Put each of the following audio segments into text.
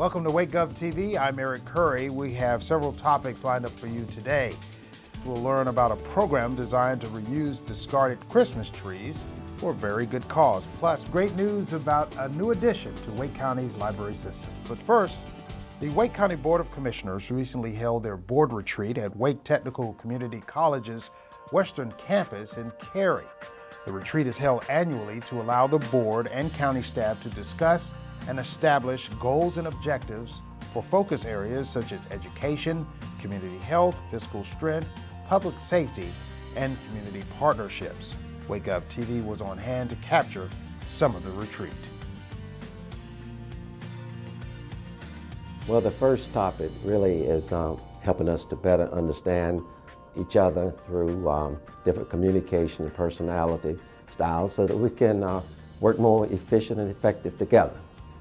Welcome to WakeGOV TV. I'm Eric Curry. We have several topics lined up for you today. We'll learn about a program designed to reuse discarded Christmas trees for a very good cause. Plus, great news about a new addition to Wake County's library system. But first, the Wake County Board of Commissioners recently held their board retreat at Wake Technical Community College's Western Campus in Cary. The retreat is held annually to allow the board and county staff to discuss and establish goals and objectives for focus areas such as education, community health, fiscal strength, public safety, and community partnerships. WakeGOV TV was on hand to capture some of the retreat. Well, the first topic really is helping us to better understand each other through different communication and personality styles so that we can work more efficient and effective together.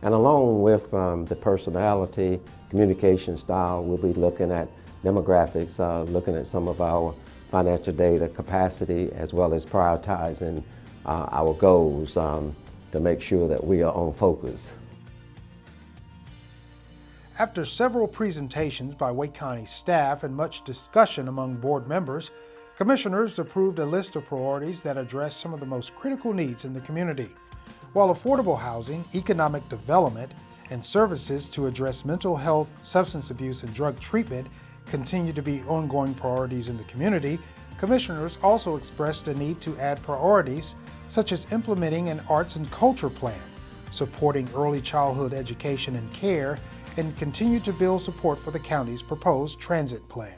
And along with the personality, communication style, we'll be looking at demographics, looking at some of our financial data capacity, as well as prioritizing our goals to make sure that we are on focus. After several presentations by Wake County staff and much discussion among board members, commissioners approved a list of priorities that address some of the most critical needs in the community. While affordable housing, economic development, and services to address mental health, substance abuse, and drug treatment continue to be ongoing priorities in the community, commissioners also expressed a need to add priorities such as implementing an arts and culture plan, supporting early childhood education and care, and continue to build support for the county's proposed transit plan.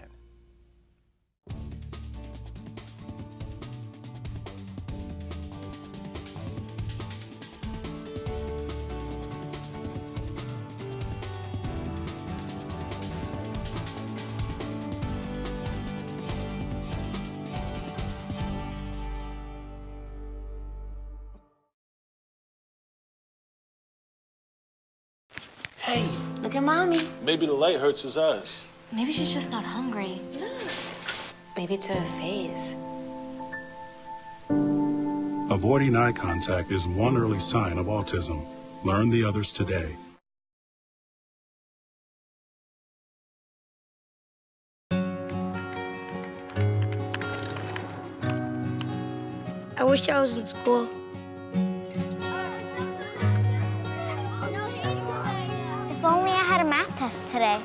Hey. Look at Mommy. Maybe the light hurts his eyes. Maybe she's just not hungry. Look. Maybe it's a phase. Avoiding eye contact is one early sign of autism. Learn the others today. I wish I was in school. If only I had a math test today.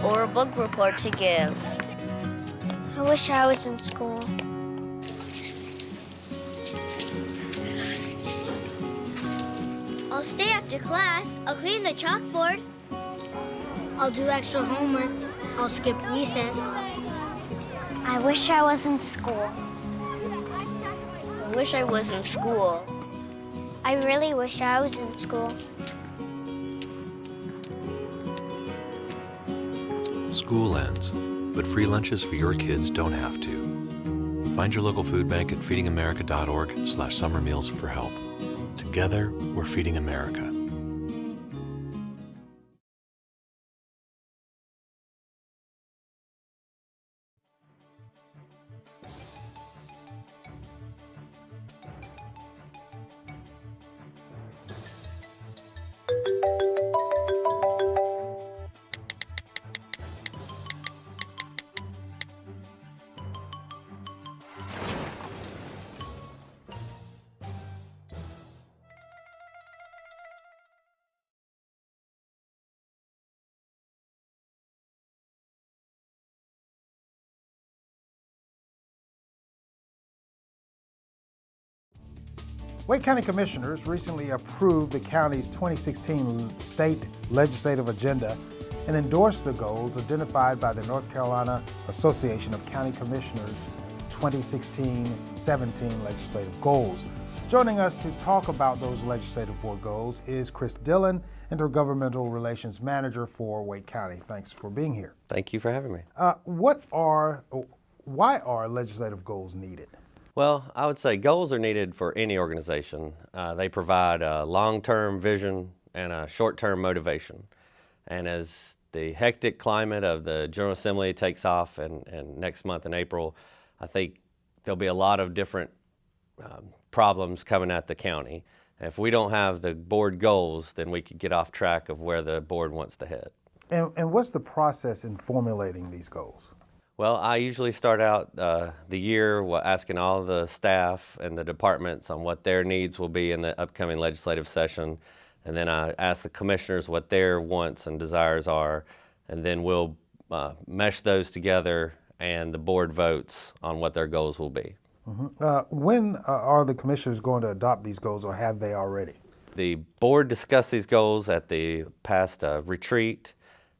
Or a book report to give. I wish I was in school. I'll stay after class. I'll clean the chalkboard. I'll do extra homework. I'll skip recess. I wish I was in school. I wish I was in school. I really wish I was in school. School ends, but free lunches for your kids don't have to. Find your local food bank at feedingamerica.org/summer meals for help. Together, we're feeding America. Wake County Commissioners recently approved the county's 2016 state legislative agenda and endorsed the goals identified by the North Carolina Association of County Commissioners 2016-17 legislative goals. Joining us to talk about those legislative board goals is Chris Dillon, Intergovernmental Relations Manager for Wake County. Thanks for being here. Thank you for having me. Why are legislative goals needed? Well, I would say goals are needed for any organization. They provide a long-term vision and a short-term motivation. And as the hectic climate of the General Assembly takes off and next month in April, I think there'll be a lot of different problems coming at the county. If we don't have the board goals, then we could get off track of where the board wants to head. And what's the process in formulating these goals? Well, I usually start out the year asking all the staff and the departments on what their needs will be in the upcoming legislative session. And then I ask the commissioners what their wants and desires are. And then we'll mesh those together and the board votes on what their goals will be. When are the commissioners going to adopt these goals, or have they already? The board discussed these goals at the past retreat,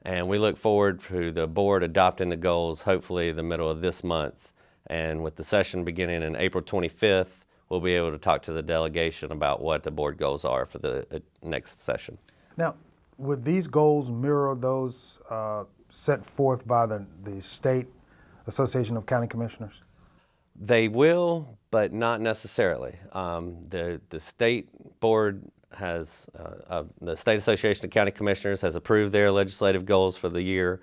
and we look forward to the board adopting the goals hopefully the middle of this month. And with the session beginning on April 25th, we'll be able to talk to the delegation about what the board goals are for the next session. Now, would these goals mirror those set forth by the State Association of County Commissioners? They will, but not necessarily. The state board has, the State Association of County Commissioners has approved their legislative goals for the year,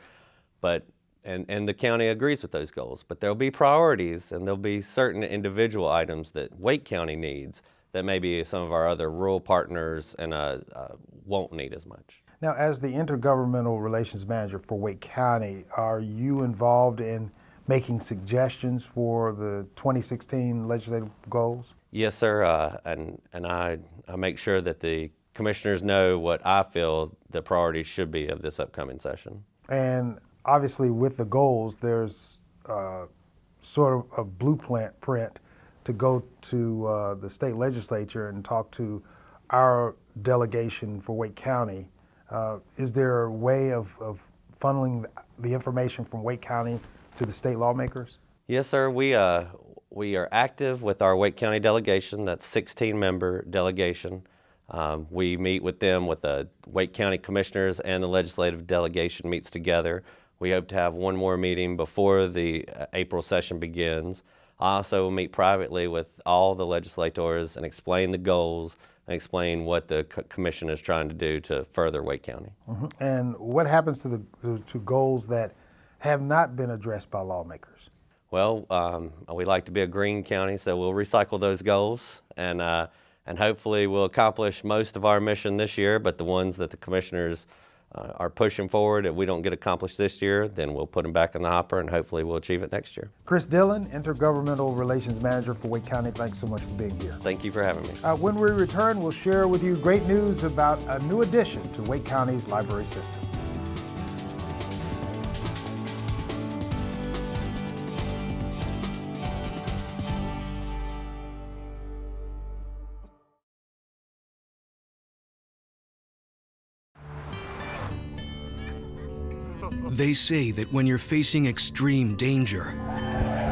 and the county agrees with those goals. But there'll be priorities, and there'll be certain individual items that Wake County needs that maybe some of our other rural partners and won't need as much. Now, as the Intergovernmental Relations Manager for Wake County, are you involved in making suggestions for the 2016 legislative goals? Yes, sir, and I make sure that the commissioners know what I feel the priorities should be of this upcoming session. And obviously with the goals, there's sort of a blueprint to go to the state legislature and talk to our delegation for Wake County. Is there a way of funneling the information from Wake County to the state lawmakers? Yes, sir. We are active with our Wake County delegation. That's 16-member delegation. We meet with them with the Wake County commissioners, and the legislative delegation meets together. We hope to have one more meeting before the April session begins. I also meet privately with all the legislators and explain the goals and explain what the commission is trying to do to further Wake County. And what happens to goals that have not been addressed by lawmakers? Well, we like to be a green county, so we'll recycle those goals, and hopefully we'll accomplish most of our mission this year, but the ones that the commissioners are pushing forward that we don't get accomplished this year, then we'll put them back in the hopper, and hopefully we'll achieve it next year. Chris Dillon, Intergovernmental Relations Manager for Wake County, thanks so much for being here. Thank you for having me. When we return, we'll share with you great news about a new addition to Wake County's library system. They say that when you're facing extreme danger,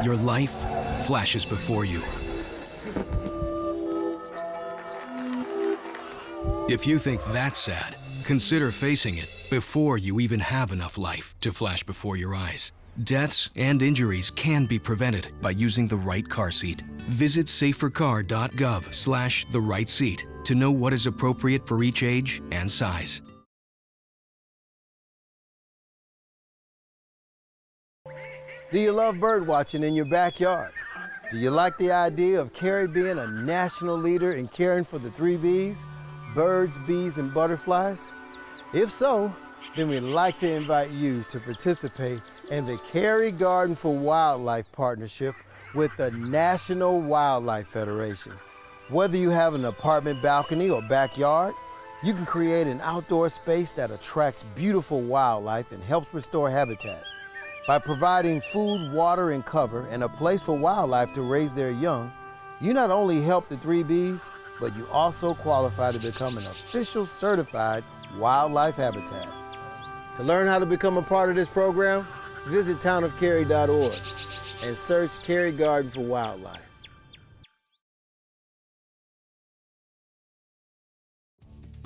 your life flashes before you. If you think that's sad, consider facing it before you even have enough life to flash before your eyes. Deaths and injuries can be prevented by using the right car seat. Visit safercar.gov/the-right-seat to know what is appropriate for each age and size. Do you love bird watching in your backyard? Do you like the idea of Cary being a national leader in caring for the 3 Bs, birds, bees, and butterflies? If so, then we'd like to invite you to participate in the Cary Garden for Wildlife Partnership with the National Wildlife Federation. Whether you have an apartment balcony or backyard, you can create an outdoor space that attracts beautiful wildlife and helps restore habitat. By providing food, water, and cover, and a place for wildlife to raise their young, you not only help the 3 Bs, but you also qualify to become an official certified wildlife habitat. To learn how to become a part of this program, visit townofcary.org and search Cary Garden for Wildlife.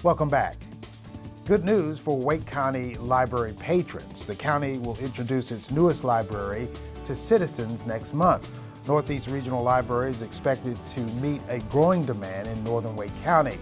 Welcome back. Good news for Wake County library patrons. The county will introduce its newest library to citizens next month. Northeast Regional Library is expected to meet a growing demand in northern Wake County.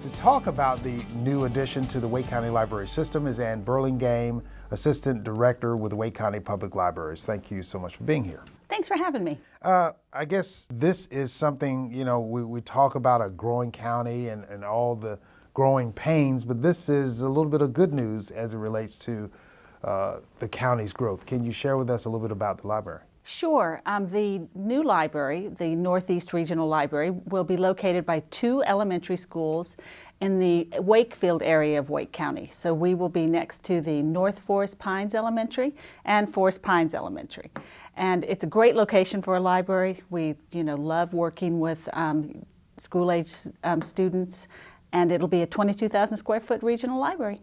To talk about the new addition to the Wake County library system is Ann Burlingame, Assistant Director with the Wake County Public Libraries. Thank you so much for being here. Thanks for having me. I guess this is something, you know, we talk about a growing county and all the growing pains, but this is a little bit of good news as it relates to the county's growth. Can you share with us a little bit about the library? Sure. The new library, the Northeast Regional Library, will be located by 2 elementary schools in the Wakefield area of Wake County. So we will be next to the North Forest Pines Elementary and Forest Pines Elementary. And it's a great location for a library. We, love working with school-age students, and it'll be a 22,000 square foot regional library.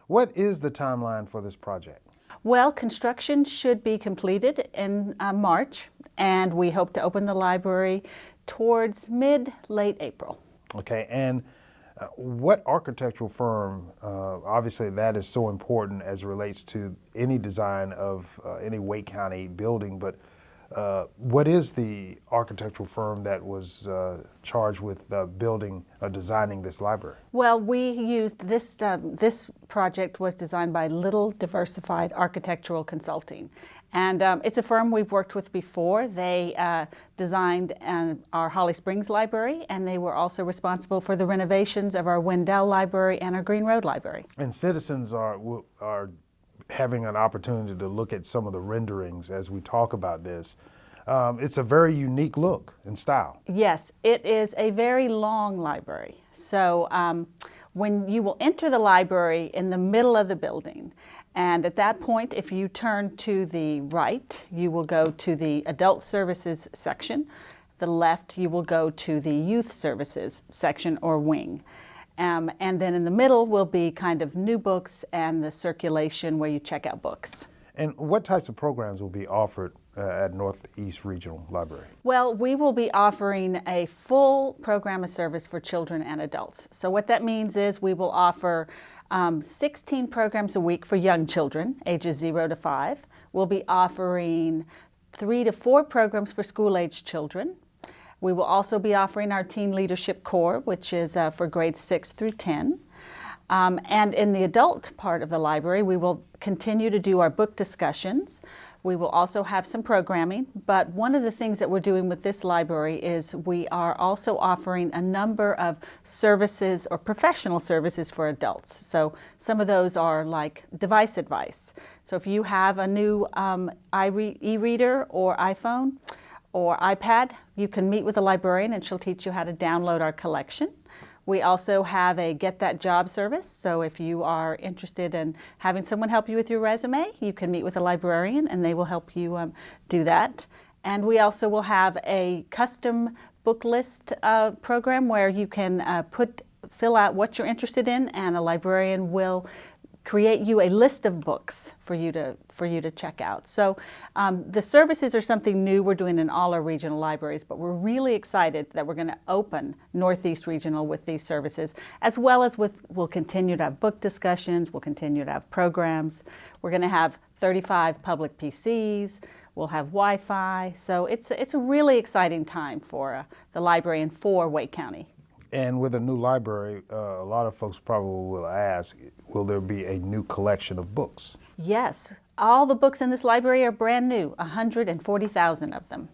What is the timeline for this project? Well, construction should be completed in March, and we hope to open the library towards late April. Okay, and what architectural firm, obviously that is so important as it relates to any design of any Wake County building, but what is the architectural firm that was charged with building or designing this library? Well, we used this, this project was designed by Little Diversified Architectural Consulting. And it's a firm we've worked with before. They designed our Holly Springs Library, and they were also responsible for the renovations of our Wendell Library and our Green Road Library. And citizens are having an opportunity to look at some of the renderings as we talk about this. It's a very unique look and style. Yes, it is a very long library. So when you will enter the library in the middle of the building, and at that point, if you turn to the right, you will go to the Adult Services section. The left, you will go to the Youth Services section or wing. And then in the middle will be kind of new books and the circulation where you check out books. And what types of programs will be offered at Northeast Regional Library? Well, we will be offering a full program of service for children and adults. So what that means is we will offer 16 programs a week for young children, ages 0 to 5. We'll be offering 3 to 4 programs for school-age children. We will also be offering our Teen Leadership Corps, which is for grades 6 through 10. And in the adult part of the library, we will continue to do our book discussions. We will also have some programming, but one of the things that we're doing with this library is we are also offering a number of services or professional services for adults. So some of those are like device advice. So if you have a new e-reader or iPhone or iPad, you can meet with a librarian and she'll teach you how to download our collection. We also have a Get That Job service, so if you are interested in having someone help you with your resume, you can meet with a librarian and they will help you do that. And we also will have a custom book list program where you can fill out what you're interested in, and a librarian will create you a list of books for you to check out. So the services are something new we're doing in all our regional libraries, but we're really excited that we're going to open Northeast Regional with these services, as well as we'll continue to have book discussions, we'll continue to have programs. We're going to have 35 public PCs, we'll have Wi-Fi, so it's a really exciting time for the library and for Wake County. And with a new library, a lot of folks probably will ask, will there be a new collection of books? Yes, all the books in this library are brand new, 140,000 of them.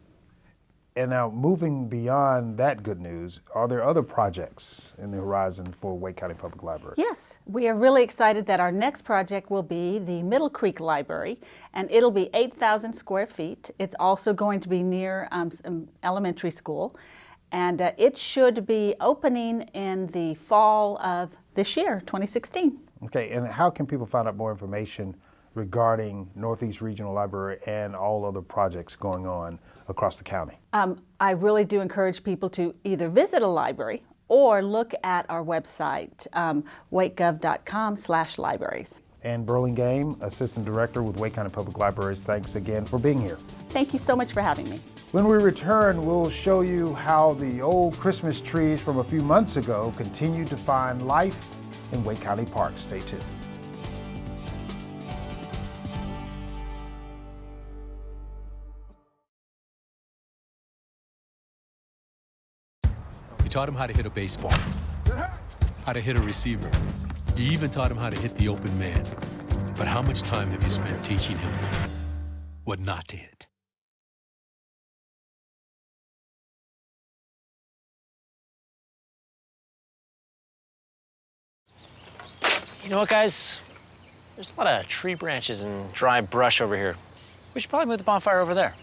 And now, moving beyond that good news, are there other projects in the horizon for Wake County Public Library? Yes, we are really excited that our next project will be the Middle Creek Library, and it'll be 8,000 square feet. It's also going to be near elementary school. And it should be opening in the fall of this year, 2016. Okay, and how can people find out more information regarding Northeast Regional Library and all other projects going on across the county? I really do encourage people to either visit a library or look at our website, WakeGOV.com/libraries. Ann Burlingame, Assistant Director with Wake County Public Libraries, thanks again for being here. Thank you so much for having me. When we return, we'll show you how the old Christmas trees from a few months ago continue to find life in Wake County parks. Stay tuned. You taught him how to hit a baseball, how to hit a receiver. You even taught him how to hit the open man. But how much time have you spent teaching him what not to hit? You know what, guys? There's a lot of tree branches and dry brush over here. We should probably move the bonfire over there.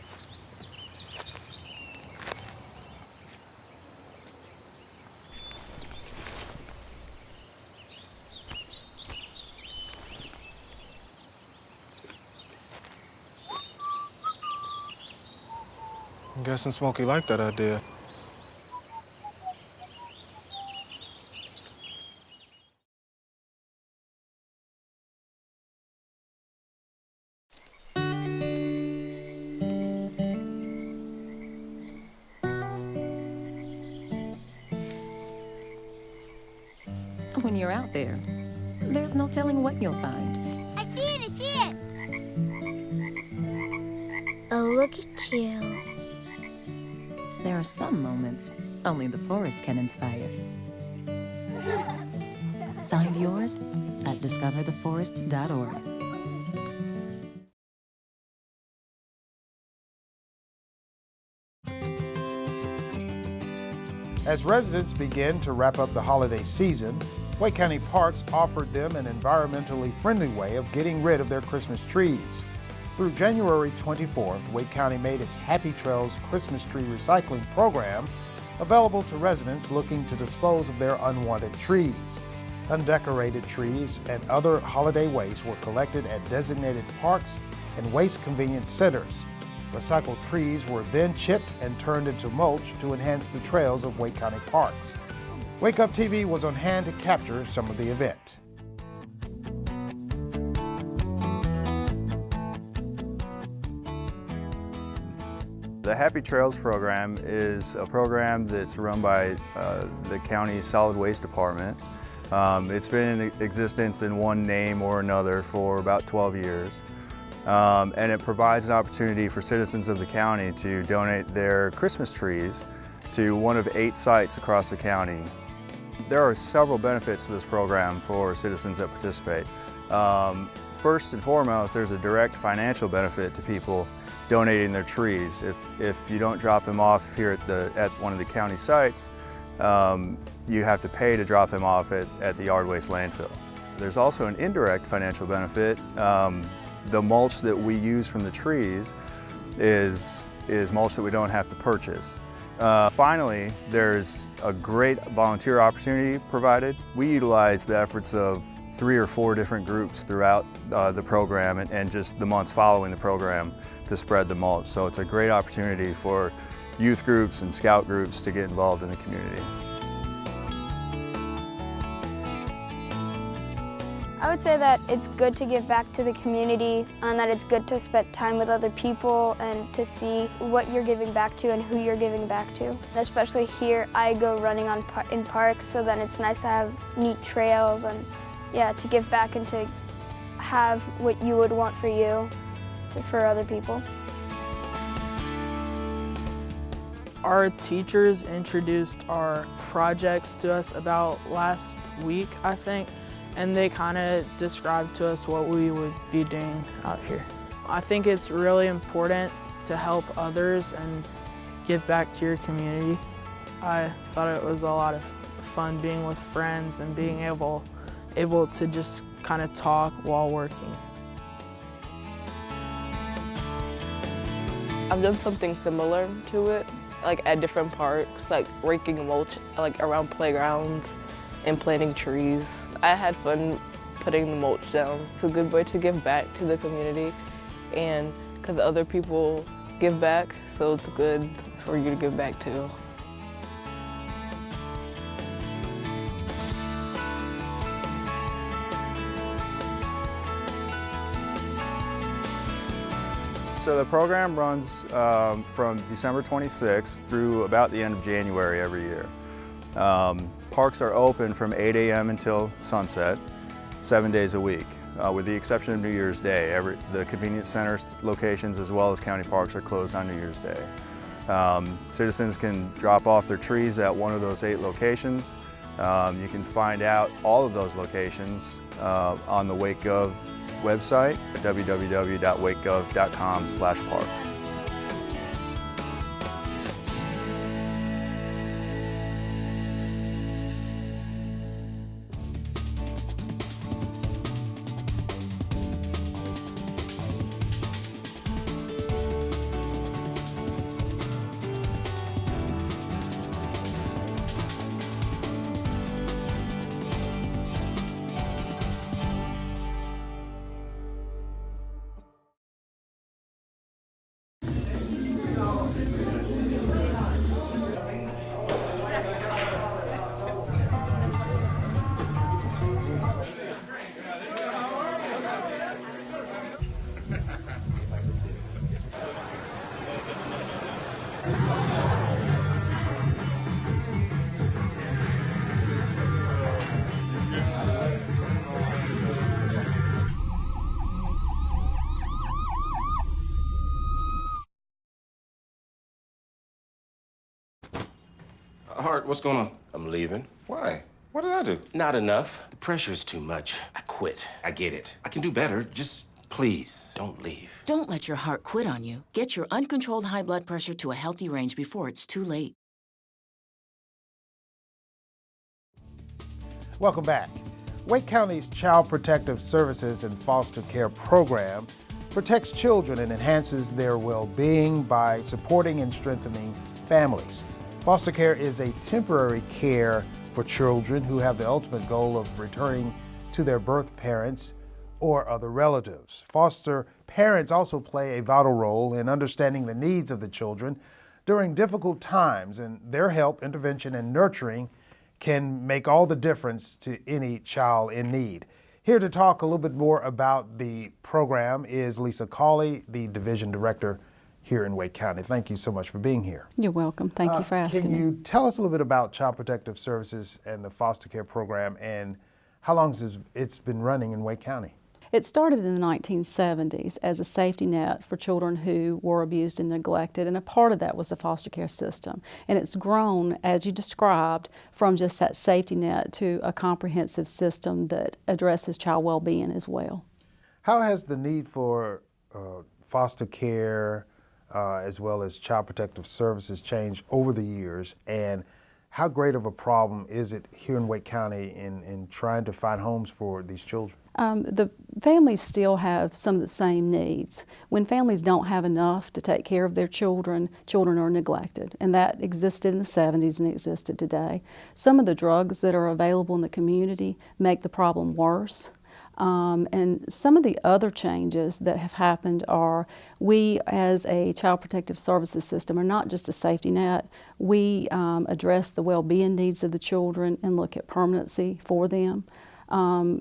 I'm guessing Smokey liked that idea. When you're out there, there's no telling what you'll find. I see it, I see it. Oh, look at you. There are some moments only the forest can inspire. Find yours at discovertheforest.org. As residents begin to wrap up the holiday season, Wake County Parks offered them an environmentally friendly way of getting rid of their Christmas trees. Through January 24th, Wake County made its Happy Trails Christmas Tree Recycling Program available to residents looking to dispose of their unwanted trees. Undecorated trees and other holiday waste were collected at designated parks and waste convenience centers. Recycled trees were then chipped and turned into mulch to enhance the trails of Wake County parks. WakeGOV TV was on hand to capture some of the event. The Happy Trails program is a program that's run by the county's solid waste department. It's been in existence in one name or another for about 12 years. And it provides an opportunity for citizens of the county to donate their Christmas trees to one of 8 sites across the county. There are several benefits to this program for citizens that participate. First and foremost, there's a direct financial benefit to people donating their trees. If you don't drop them off here at one of the county sites, you have to pay to drop them off at the yard waste landfill. There's also an indirect financial benefit. The mulch that we use from the trees is mulch that we don't have to purchase. Finally, there's a great volunteer opportunity provided. We utilize the efforts of 3 or 4 different groups throughout the program and just the months following the program to spread the mulch. So it's a great opportunity for youth groups and scout groups to get involved in the community. I would say that it's good to give back to the community and that it's good to spend time with other people and to see what you're giving back to and who you're giving back to. And especially here, I go running in parks, so then it's nice to have neat trails and yeah, to give back and to have what you would want for you for other people. Our teachers introduced our projects to us about last week, I think. And they kind of described to us what we would be doing out here. I think it's really important to help others and give back to your community. I thought it was a lot of fun being with friends and being able to just kind of talk while working. I've done something similar to it, like at different parks, like raking mulch like around playgrounds and planting trees. I had fun putting the mulch down. It's a good way to give back to the community, and because other people give back, so it's good for you to give back too. So the program runs from December 26th through about the end of January every year. Parks are open from 8 a.m. until sunset, 7 days a week, with the exception of New Year's Day. The convenience center locations as well as county parks are closed on New Year's Day. Citizens can drop off their trees at one of those 8 locations. You can find out all of those locations on the WakeGOV website at www.wakegov.com/parks. Hart, what's going on? I'm leaving. Why? What did I do? Not enough. The pressure's too much. I quit. I get it. I can do better. Just please don't leave. Don't let your heart quit on you. Get your uncontrolled high blood pressure to a healthy range before it's too late. Welcome back. Wake County's Child Protective Services and Foster Care Program protects children and enhances their well-being by supporting and strengthening families. Foster care is a temporary care for children who have the ultimate goal of returning to their birth parents or other relatives. Foster parents also play a vital role in understanding the needs of the children during difficult times, and their help, intervention, and nurturing can make all the difference to any child in need. Here to talk a little bit more about the program is Lisa Cawley, the Division Director here in Wake County. Thank you so much for being here. You're welcome. Thank you for asking me. Can you tell us a little bit about Child Protective Services and the foster care program and how long has it's been running in Wake County? It started in the 1970s as a safety net for children who were abused and neglected, and a part of that was the foster care system. And it's grown, as you described, from just that safety net to a comprehensive system that addresses child well-being as well. How has the need for foster care as well as child protective services changed over the years, and how great of a problem is it here in Wake County in trying to find homes for these children? The families still have some of the same needs. When families don't have enough to take care of their children, children are neglected, and that existed in the 70s and existed today. Some of the drugs that are available in the community make the problem worse. And some of the other changes that have happened are we, as a child protective services system, are not just a safety net. We address the well-being needs of the children and look at permanency for them.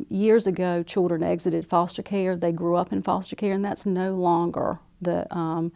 Years ago, children exited foster care. They grew up in foster care, and that's no longer the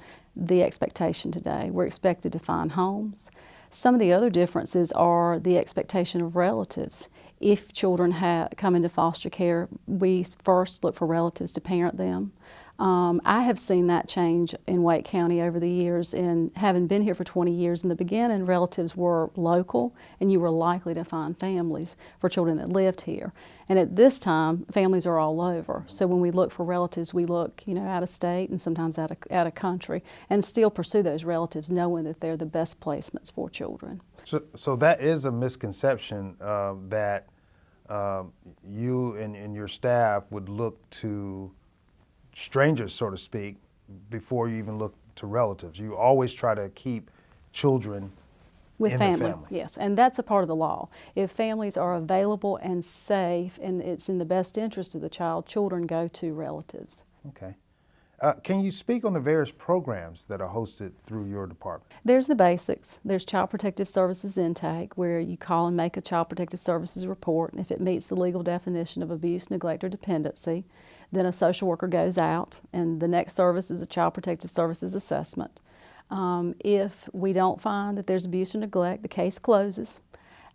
expectation today. We're expected to find homes. Some of the other differences are the expectation of relatives. If children come into foster care, we first look for relatives to parent them. I have seen that change in Wake County over the years, and having been here for 20 years, in the beginning, relatives were local, and you were likely to find families for children that lived here. And at this time, families are all over. So when we look for relatives, we look, out of state and sometimes out of country, and still pursue those relatives, knowing that they're the best placements for children. So that is a misconception that you and your staff would look to strangers, so to speak, before you even look to relatives. You always try to keep children with in family. The family. Yes, and that's a part of the law. If families are available and safe and it's in the best interest of the child, children go to relatives. Okay. Can you speak on the various programs that are hosted through your department? There's the basics. There's Child Protective Services intake, where you call and make a Child Protective Services report, and if it meets the legal definition of abuse, neglect, or dependency, then a social worker goes out, and the next service is a Child Protective Services assessment. If we don't find that there's abuse or neglect, the case closes.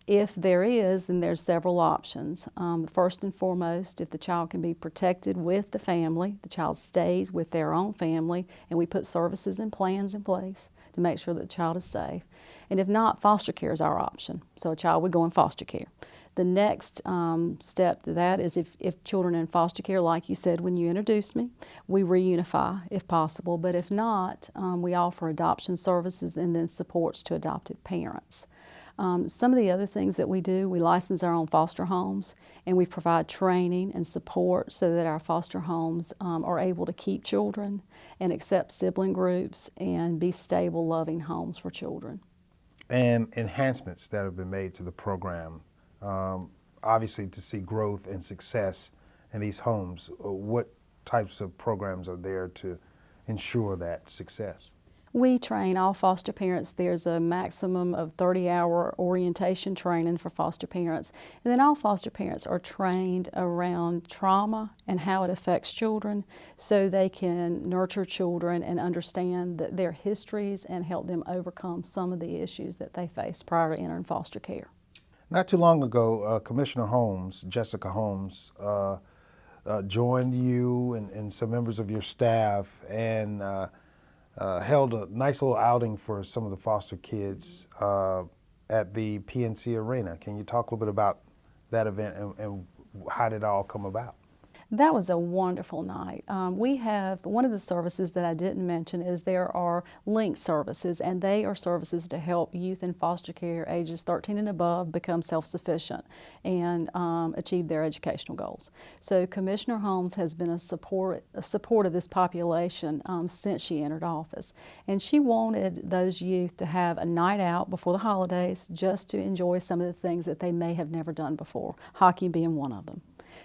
If there is, then there's several options. First and foremost, if the child can be protected with the family, the child stays with their own family, and we put services and plans in place to make sure that the child is safe. And if not, foster care is our option. So a child would go in foster care. The next step to that is if children are in foster care, like you said when you introduced me, we reunify if possible. But if not, we offer adoption services and then supports to adoptive parents. Some of the other things that we do, we license our own foster homes, and we provide training and support so that our foster homes are able to keep children and accept sibling groups and be stable, loving homes for children. And enhancements that have been made to the program, obviously to see growth and success in these homes. What types of programs are there to ensure that success? We train all foster parents. There's a maximum of 30-hour orientation training for foster parents. And then all foster parents are trained around trauma and how it affects children so they can nurture children and understand their histories and help them overcome some of the issues that they face prior to entering foster care. Not too long ago, Commissioner Holmes, Jessica Holmes, joined you and some members of your staff and held a nice little outing for some of the foster kids at the PNC Arena. Can you talk a little bit about that event and how did it all come about? That was a wonderful night. We have, one of the services that I didn't mention is there are link services, and they are services to help youth in foster care ages 13 and above become self-sufficient and achieve their educational goals. So Commissioner Holmes has been a support of this population since she entered office. And she wanted those youth to have a night out before the holidays just to enjoy some of the things that they may have never done before, hockey being one of them.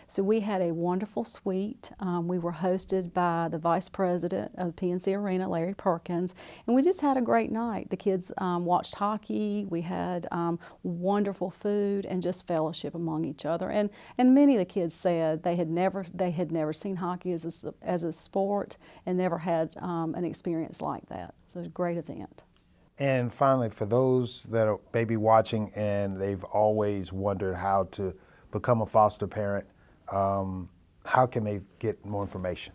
So we had a wonderful suite. We were hosted by the Vice President of the PNC Arena, Larry Perkins, and we just had a great night. The kids watched hockey. We had wonderful food and just fellowship among each other. And many of the kids said they had never seen hockey as a sport and never had an experience like that. So it was a great event. And finally, for those that are maybe watching and they've always wondered how to become a foster parent, how can they get more information?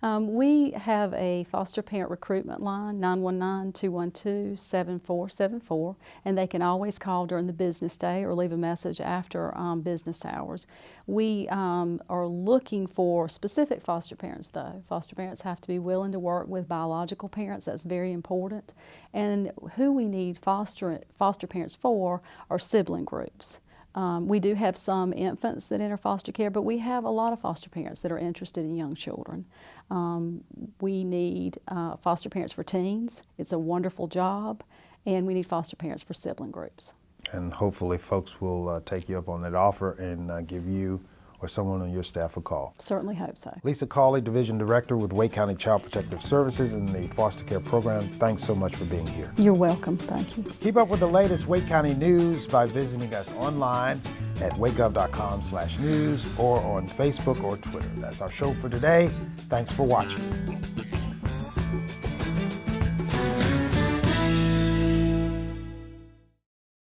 We have a foster parent recruitment line, 919-212-7474, and they can always call during the business day or leave a message after business hours. We are looking for specific foster parents, though. Foster parents have to be willing to work with biological parents. That's very important. And who we need foster parents for are sibling groups. We do have some infants that enter foster care, but we have a lot of foster parents that are interested in young children. We need foster parents for teens. It's a wonderful job, and we need foster parents for sibling groups. And hopefully folks will take you up on that offer and give you or someone on your staff a call. Certainly hope so. Lisa Cawley, Division Director with Wake County Child Protective Services in the Foster Care Program. Thanks so much for being here. You're welcome. Thank you. Keep up with the latest Wake County news by visiting us online at wakegov.com/news or on Facebook or Twitter. That's our show for today. Thanks for watching.